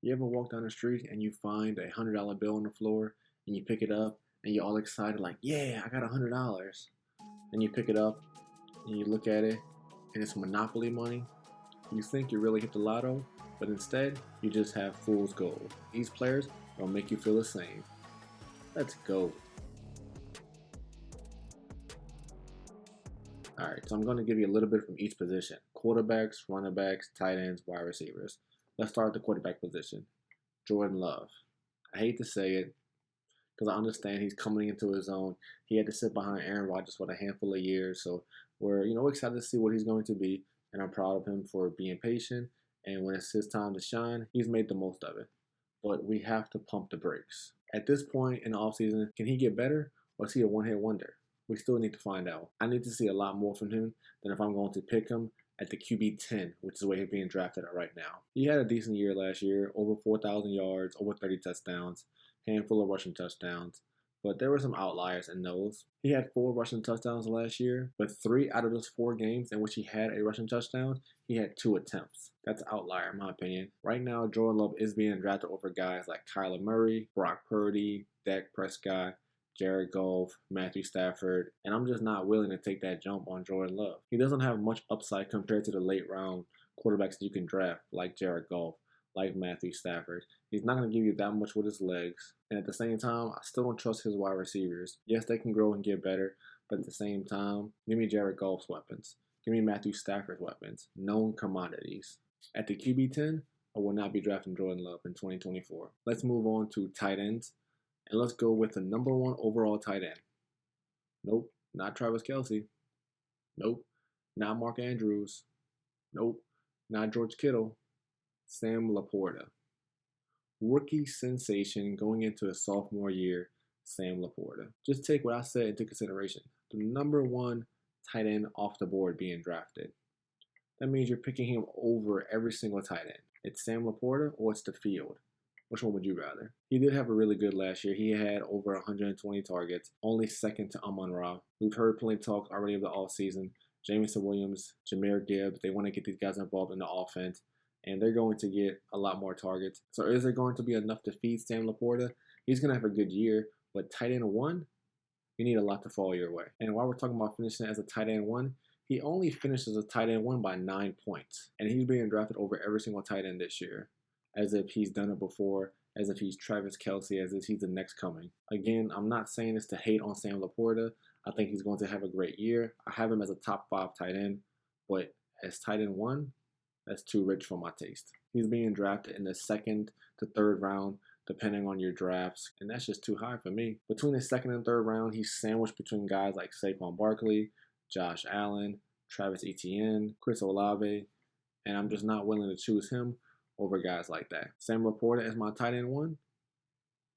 You ever walk down the street and you find $100 bill on the floor and you pick it up and you're all excited like, yeah, I got $100. And you pick it up and you look at it and it's Monopoly money. You think you really hit the lotto, but instead you just have fool's gold. These players don't make you feel the same. Let's go. Alright, so I'm going to give you a little bit from each position. Quarterbacks, running backs, tight ends, wide receivers. Let's start at the quarterback position. Jordan Love. I hate to say it, because I understand he's coming into his own. He had to sit behind Aaron Rodgers for a handful of years, so we're excited to see what he's going to be, and I'm proud of him for being patient. And when it's his time to shine, he's made the most of it. But we have to pump the brakes. At this point in the offseason, can he get better, or is he a one-hit wonder? We still need to find out. I need to see a lot more from him than if I'm going to pick him at the QB 10, which is where he's being drafted at right now. He had a decent year last year, over 4,000 yards, over 30 touchdowns, handful of rushing touchdowns, but there were some outliers in those. He had 4 rushing touchdowns last year, but 3 out of those 4 games in which he had a rushing touchdown, he had 2 attempts. That's an outlier in my opinion. Right now, Jordan Love is being drafted over guys like Kyler Murray, Brock Purdy, Dak Prescott, Jared Goff, Matthew Stafford, and I'm just not willing to take that jump on Jordan Love. He doesn't have much upside compared to the late round quarterbacks that you can draft, like Jared Goff, like Matthew Stafford. He's not going to give you that much with his legs, and at the same time, I still don't trust his wide receivers. Yes, they can grow and get better, but at the same time, give me Jared Goff's weapons. Give me Matthew Stafford's weapons. Known commodities. At the QB 10, I will not be drafting Jordan Love in 2024. Let's move on to tight ends. And let's go with the number 1 overall tight end. Nope, not Travis Kelce. Nope, not Mark Andrews. Nope, not George Kittle. Sam Laporta. Rookie sensation going into his sophomore year, Sam Laporta. Just take what I said into consideration. The number 1 tight end off the board being drafted. That means you're picking him over every single tight end. It's Sam Laporta or it's the field. Which one would you rather? He did have a really good last year. He had over 120 targets, only second to Amon-Ra. We've heard plenty of talk already of the offseason. Jameson Williams, Jahmyr Gibbs, they want to get these guys involved in the offense, and they're going to get a lot more targets. So is there going to be enough to feed Sam Laporta? He's going to have a good year, but tight end 1, you need a lot to fall your way. And while we're talking about finishing as a tight end 1, he only finished as a tight end 1 by 9 points, and he's being drafted over every single tight end this year, as if he's done it before, as if he's Travis Kelce, as if he's the next coming. Again, I'm not saying this to hate on Sam Laporta. I think he's going to have a great year. I have him as a top 5 tight end, but as tight end 1, that's too rich for my taste. He's being drafted in the 2nd to 3rd round, depending on your drafts, and that's just too high for me. Between the 2nd and 3rd round, he's sandwiched between guys like Saquon Barkley, Josh Allen, Travis Etienne, Chris Olave, and I'm just not willing to choose him over guys like that. Sam Laporta as my tight end 1?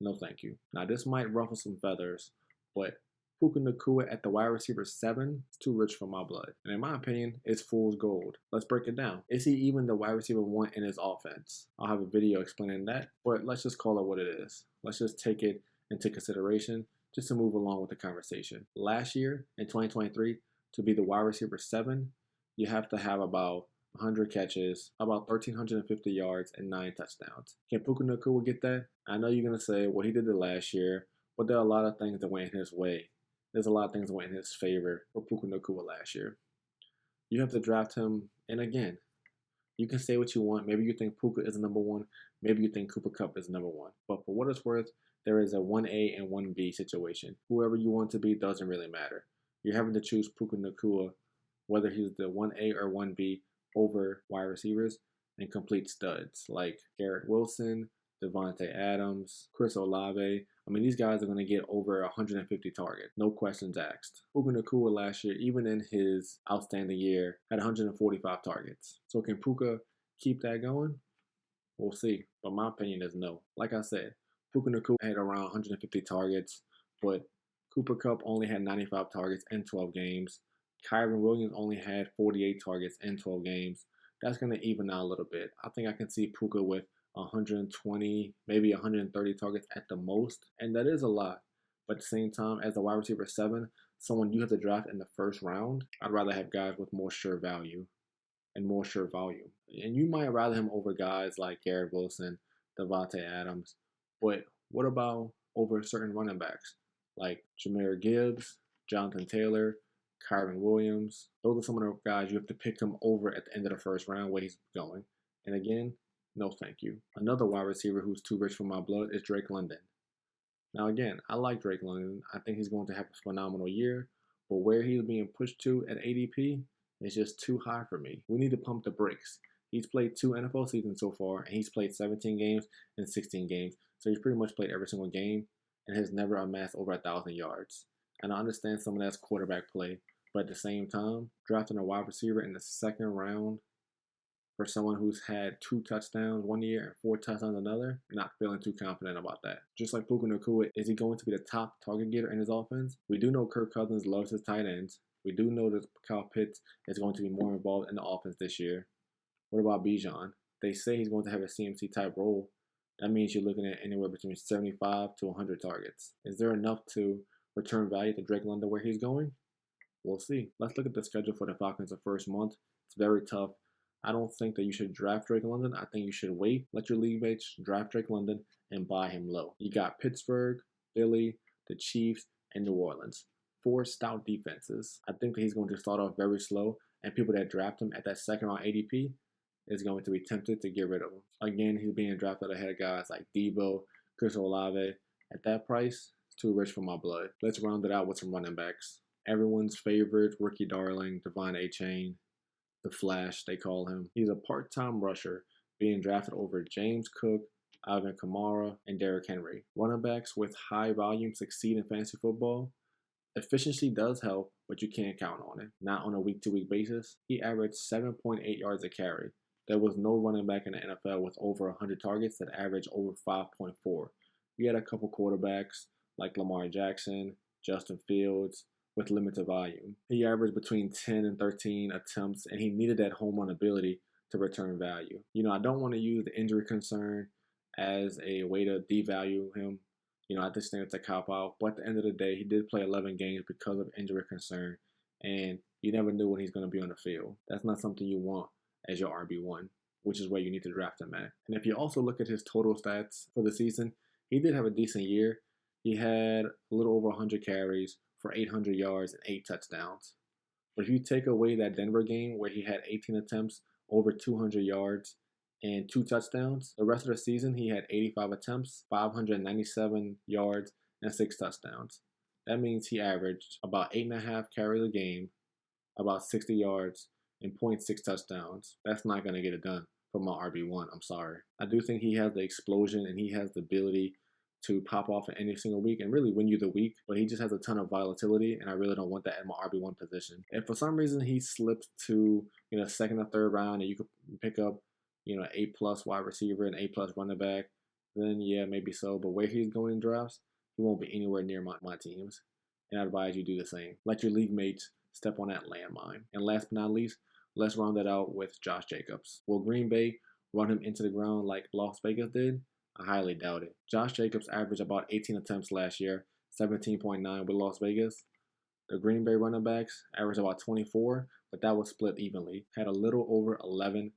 No thank you. Now this might ruffle some feathers, but Puka Nucua at the wide receiver 7 is too rich for my blood. And in my opinion, it's fool's gold. Let's break it down. Is he even the wide receiver 1 in his offense? I'll have a video explaining that, but let's just call it what it is. Let's just take it into consideration just to move along with the conversation. Last year, in 2023, to be the wide receiver 7, you have to have about 100 catches, about 1,350 yards, and 9 touchdowns. Can Puka Nucua get that? I know you're going to say, well, he did it last year, but there are a lot of things that went in his way. There's a lot of things that went in his favor for Puka Nucua last year. You have to draft him, and again, you can say what you want. Maybe you think Puka is number 1. Maybe you think Cooper Kupp is number 1. But for what it's worth, there is a 1A and 1B situation. Whoever you want to be doesn't really matter. You're having to choose Puka Nucua, whether he's the 1A or 1B, over wide receivers and complete studs like Garrett Wilson, Devontae Adams, Chris Olave. I mean, these guys are going to get over 150 targets, no questions asked. Puka Nucua last year, even in his outstanding year, had 145 targets. So can Puka keep that going? We'll see. But my opinion is no. Like I said, Puka Nucua had around 150 targets, but Cooper Kupp only had 95 targets in 12 games. Kyren Williams only had 48 targets in 12 games. That's going to even out a little bit. I think I can see Puka with 120, maybe 130 targets at the most, and that is a lot. But at the same time, as a wide receiver 7, someone you have to draft in the 1st round, I'd rather have guys with more sure value and more sure volume. And you might rather him over guys like Garrett Wilson, Devontae Adams. But what about over certain running backs like Jahmyr Gibbs, Jonathan Taylor, Kyron Williams? Those are some of the guys you have to pick him over at the end of the first round where he's going. And again, no thank you. Another wide receiver who's too rich for my blood is Drake London. Now again, I like Drake London. I think he's going to have a phenomenal year, but where he's being pushed to at ADP is just too high for me. We need to pump the brakes. He's played 2 NFL seasons so far, and he's played 17 games and 16 games. So he's pretty much played every single game and has never amassed over 1,000 yards. And I understand some of that's quarterback play, but at the same time, drafting a wide receiver in the second round for someone who's had 2 touchdowns one year and 4 touchdowns another, not feeling too confident about that. Just like Puka Nucua, is he going to be the top target getter in his offense? We do know Kirk Cousins loves his tight ends. We do know that Kyle Pitts is going to be more involved in the offense this year. What about Bijan? They say he's going to have a CMC type role. That means you're looking at anywhere between 75 to 100 targets. Is there enough to return value to Drake London where he's going? We'll see. Let's look at the schedule for the Falcons the first month. It's very tough. I don't think that you should draft Drake London. I think you should wait, let your league mates draft Drake London, and buy him low. You got Pittsburgh, Philly, the Chiefs, and New Orleans. 4 stout defenses. I think that he's going to start off very slow, and people that draft him at that second round ADP is going to be tempted to get rid of him. Again, he's being drafted ahead of guys like Debo, Chris Olave. At that price, it's too rich for my blood. Let's round it out with some running backs. Everyone's favorite rookie darling, Achane. The Flash, they call him. He's a part-time rusher being drafted over James Cook, Alvin Kamara, and Derrick Henry. Running backs with high volume succeed in fantasy football. Efficiency does help, but you can't count on it. Not on a week-to-week basis. He averaged 7.8 yards a carry. There was no running back in the NFL with over 100 targets that averaged over 5.4. You had a couple quarterbacks like Lamar Jackson, Justin Fields, with limited volume. He averaged between 10 and 13 attempts, and he needed that home run ability to return value. I don't want to use the injury concern as a way to devalue him. I just think it's a cop-out. But at the end of the day, he did play 11 games because of injury concern, and you never knew when he's going to be on the field. That's not something you want as your RB1, which is where you need to draft him at. And if you also look at his total stats for the season, he did have a decent year. He had a little over 100 carries for 800 yards and 8 touchdowns. But if you take away that Denver game where he had 18 attempts, over 200 yards, and 2 touchdowns, the rest of the season he had 85 attempts, 597 yards, and 6 touchdowns. That means he averaged about 8.5 carries a game, about 60 yards, and 0.6 touchdowns. That's not going to get it done for my RB1. I'm sorry. I do think he has the explosion and he has the ability to pop off in any single week and really win you the week, but he just has a ton of volatility, and I really don't want that in my RB1 position. If for some reason he slips to second or third round and you could pick up A+ wide receiver and A+ running back, then yeah, maybe so. But where he's going in drafts, he won't be anywhere near my teams, and I advise you do the same. Let your league mates step on that landmine. And last but not least, let's round that out with Josh Jacobs. Will Green Bay run him into the ground like Las Vegas did? I highly doubt it. Josh Jacobs averaged about 18 attempts last year, 17.9 with Las Vegas. The Green Bay running backs averaged about 24, but that was split evenly. Had a little over 11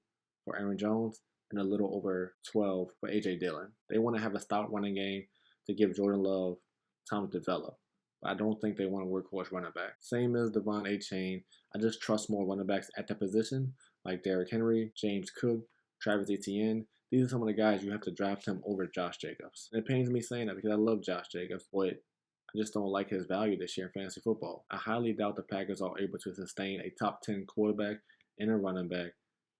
for Aaron Jones and a little over 12 for A.J. Dillon. They want to have a stout running game to give Jordan Love time to develop. But I don't think they want a workhorse running back. Same as Devon Achane. I just trust more running backs at that position, like Derrick Henry, James Cook, Travis Etienne. These are some of the guys you have to draft him over Josh Jacobs. And it pains me saying that because I love Josh Jacobs, but I just don't like his value this year in fantasy football. I highly doubt the Packers are able to sustain a top 10 quarterback and a running back,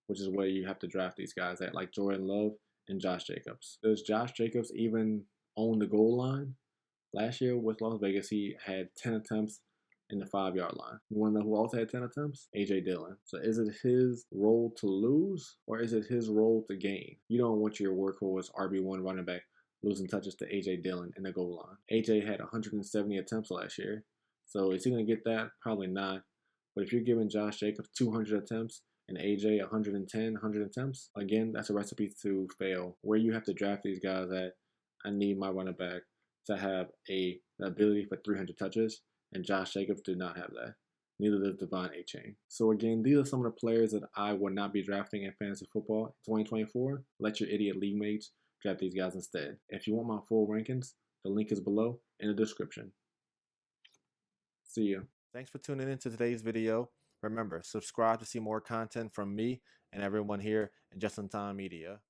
which is where you have to draft these guys at, like Jordan Love and Josh Jacobs. Does Josh Jacobs even own the goal line? Last year with Las Vegas, he had 10 attempts in the 5-yard line. You want to know who else had 10 attempts? A.J. Dillon. So is it his role to lose or is it his role to gain? You don't want your workhorse RB1 running back losing touches to A.J. Dillon in the goal line. A.J. had 170 attempts last year. So is he going to get that? Probably not. But if you're giving Josh Jacobs 200 attempts and A.J. 110, 100 attempts, again, that's a recipe to fail. Where you have to draft these guys at, I need my running back to have the ability for 300 touches. And Josh Jacobs did not have that. Neither does Devon Achane. So again, these are some of the players that I would not be drafting in fantasy football in 2024. Let your idiot league mates draft these guys instead. If you want my full rankings, the link is below in the description. See you. Thanks for tuning in to today's video. Remember, subscribe to see more content from me and everyone here at JITMedia.